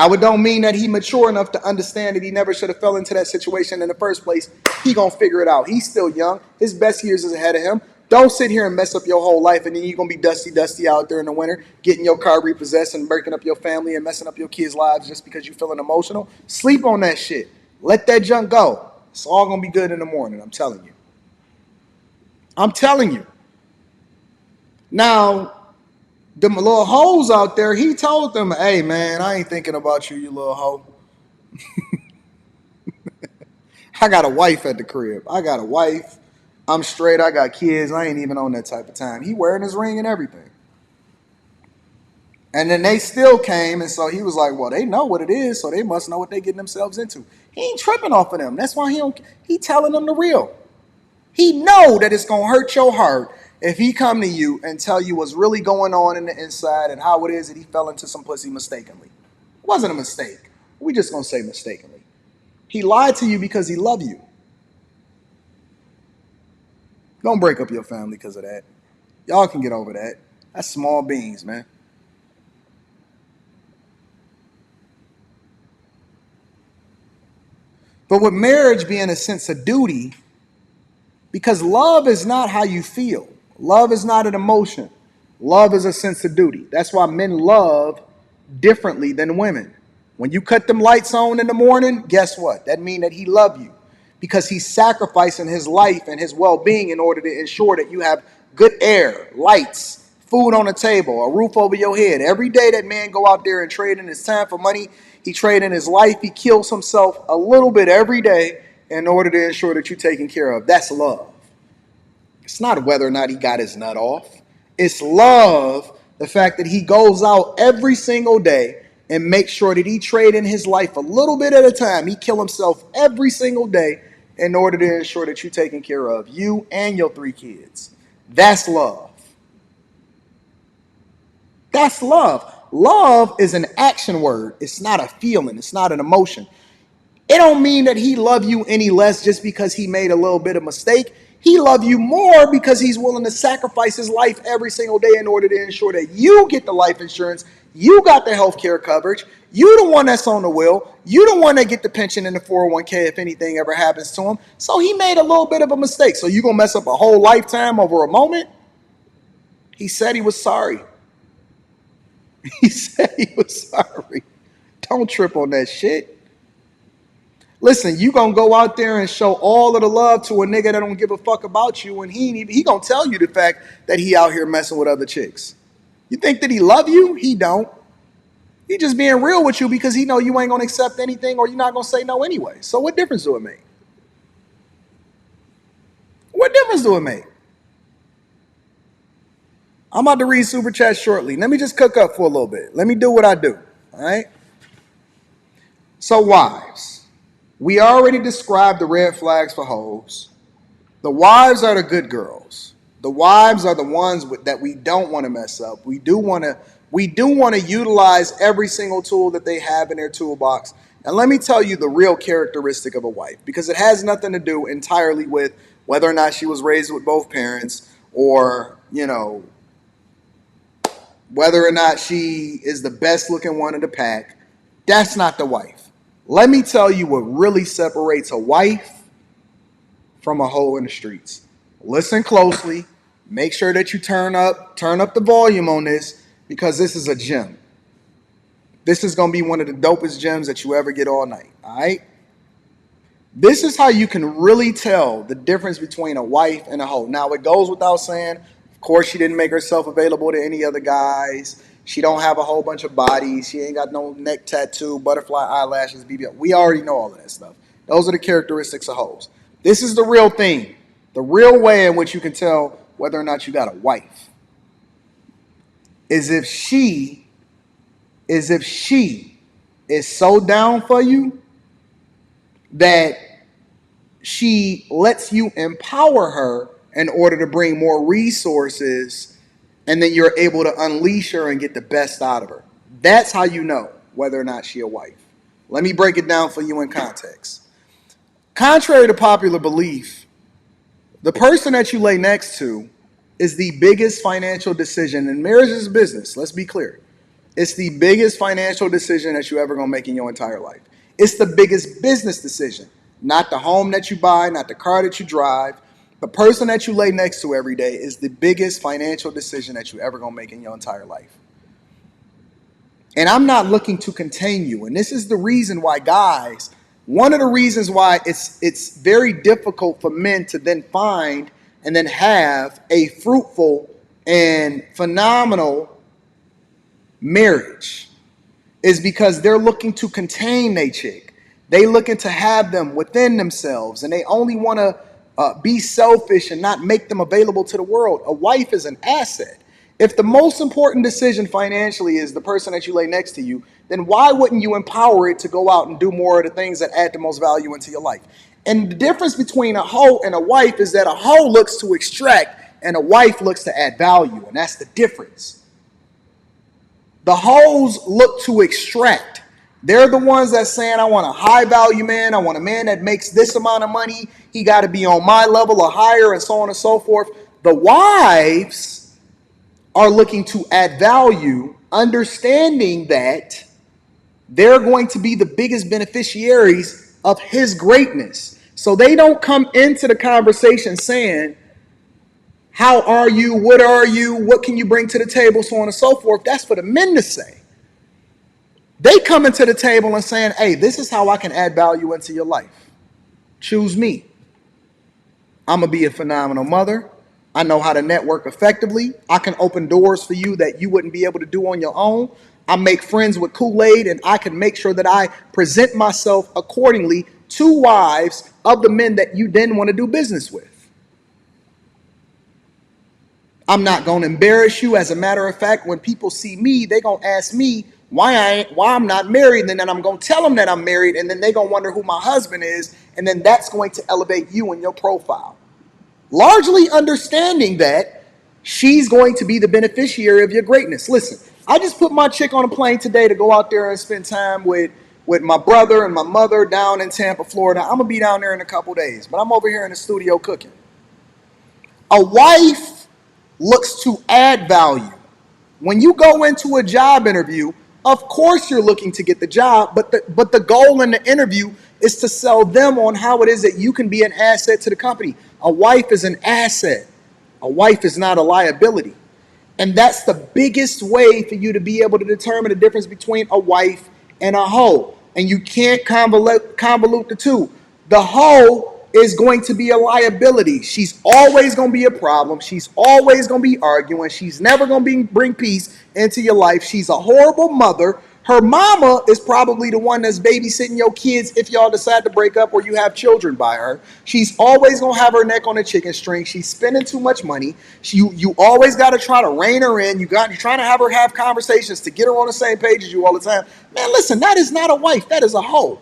Now, it don't mean that he mature enough to understand that he never should have fell into that situation in the first place. He gonna figure it out. He's still young. His best years is ahead of him. Don't sit here and mess up your whole life, and then you're gonna be dusty out there in the winter, getting your car repossessed and breaking up your family and messing up your kids' lives just because you're feeling emotional. Sleep on that shit. Let that junk go. It's all gonna be good in the morning. I'm telling you. I'm telling you. Now, them little hoes out there, he told them, hey, man, I ain't thinking about you, you little hoe. I got a wife at the crib. I got a wife. I'm straight. I got kids. I ain't even on that type of time. He wearing his ring and everything. And then they still came, and so he was like, well, they know what it is, so they must know what they getting themselves into. He ain't tripping off of them. That's why he telling them the real. He know that it's going to hurt your heart if he come to you and tell you what's really going on in the inside and how it is that he fell into some pussy mistakenly. It wasn't a mistake. We just going to say mistakenly. He lied to you because he loved you. Don't break up your family because of that. Y'all can get over that. That's small beans, man. But with marriage being a sense of duty, because love is not how you feel. Love is not an emotion. Love is a sense of duty. That's why men love differently than women. When you cut them lights on in the morning, guess what? That means that he loves you because he's sacrificing his life and his well-being in order to ensure that you have good air, lights, food on the table, a roof over your head. Every day that man go out there and trade in his time for money, he trade in his life, he kills himself a little bit every day in order to ensure that you're taken care of. That's love. It's not whether or not he got his nut off. It's love, the fact that he goes out every single day and makes sure that he trade in his life a little bit at a time. He kill himself every single day in order to ensure that you're taken care of, you and your 3 kids. That's love. That's love. Love is an action word. It's not a feeling. It's not an emotion. It don't mean that he love you any less just because he made a little bit of mistake. He love you more because he's willing to sacrifice his life every single day in order to ensure that you get the life insurance, you got the health care coverage, you the one that's on the will, you the one that get the pension and the 401k if anything ever happens to him. So he made a little bit of a mistake. So you gonna mess up a whole lifetime over a moment? He said he was sorry. He said he was sorry. Don't trip on that shit. Listen, you gonna go out there and show all of the love to a nigga that don't give a fuck about you, and he gonna tell you the fact that he out here messing with other chicks. You think that he love you? He don't. He just being real with you because he know you ain't gonna accept anything or you're not gonna say no anyway. So what difference do it make? What difference do it make? I'm about to read super chat shortly. Let me just cook up for a little bit. Let me do what I do. All right. So wives. We already described the red flags for hoes. The wives are the good girls. The wives are the ones that we don't want to mess up. We do want to utilize every single tool that they have in their toolbox. And let me tell you the real characteristic of a wife, because it has nothing to do entirely with whether or not she was raised with both parents or, whether or not she is the best looking one in the pack. That's not the wife. Let me tell you what really separates a wife from a hoe in the streets. Listen closely. Make sure that you turn up the volume on this, because this is a gem. This is going to be one of the dopest gems that you ever get all night. All right? This is how you can really tell the difference between a wife and a hoe. Now, it goes without saying, of course, she didn't make herself available to any other guys. She don't have a whole bunch of bodies. She ain't got no neck tattoo, butterfly eyelashes, BBL. We already know all of that stuff. Those are the characteristics of hoes. This is the real thing. The real way in which you can tell whether or not you got a wife is if she is so down for you that she lets you empower her in order to bring more resources, and then you're able to unleash her and get the best out of her. That's how you know whether or not she's a wife. Let me break it down for you in context. Contrary to popular belief, the person that you lay next to is the biggest financial decision, and marriage is business. Let's be clear. It's the biggest financial decision that you ever gonna make in your entire life. It's the biggest business decision. Not the home that you buy, not the car that you drive. The person that you lay next to every day is the biggest financial decision that you ever gonna make in your entire life. And I'm not looking to contain you. And this is the reason why, guys, one of the reasons why it's very difficult for men to then find and then have a fruitful and phenomenal marriage is because they're looking to contain their chick. They looking to have them within themselves, and they only want to be selfish and not make them available to the world. A wife is an asset. If the most important decision financially is the person that you lay next to you, then why wouldn't you empower it to go out and do more of the things that add the most value into your life? And the difference between a hoe and a wife is that a hoe looks to extract and a wife looks to add value, and that's the difference. The hoes look to extract. They're the ones that's saying, I want a high value man. I want a man that makes this amount of money. He got to be on my level or higher, and so on and so forth. The wives are looking to add value, understanding that they're going to be the biggest beneficiaries of his greatness. So they don't come into the conversation saying, how are you? What are you? What can you bring to the table? So on and so forth. That's for the men to say. They come into the table and saying, hey, this is how I can add value into your life. Choose me. I'm going to be a phenomenal mother. I know how to network effectively. I can open doors for you that you wouldn't be able to do on your own. I make friends with Kool-Aid, and I can make sure that I present myself accordingly to wives of the men that you then want to do business with. I'm not going to embarrass you. As a matter of fact, when people see me, they're going to ask me why I'm not married. And then I'm going to tell them that I'm married. And then they're going to wonder who my husband is. And then that's going to elevate you in your profile. Largely understanding that she's going to be the beneficiary of your greatness. Listen, I just put my chick on a plane today to go out there and spend time with my brother and my mother down in Tampa, Florida. I'm going to be down there in a couple days, but I'm over here in the studio cooking. A wife looks to add value. When you go into a job interview, of course you're looking to get the job, but the goal in the interview is to sell them on how it is that you can be an asset to the company. A wife is an asset. A wife is not a liability. And that's the biggest way for you to be able to determine the difference between a wife and a hoe. And you can't convolute the two. The hoe is going to be a liability. She's always going to be a problem. She's always going to be arguing. She's never going to bring peace into your life. She's a horrible mother. Her mama is probably the one that's babysitting your kids if y'all decide to break up or you have children by her. She's always going to have her neck on a chicken string. She's spending too much money. You always got to try to rein her in. You're trying to have her have conversations to get her on the same page as you all the time. Man, listen, that is not a wife. That is a hoe.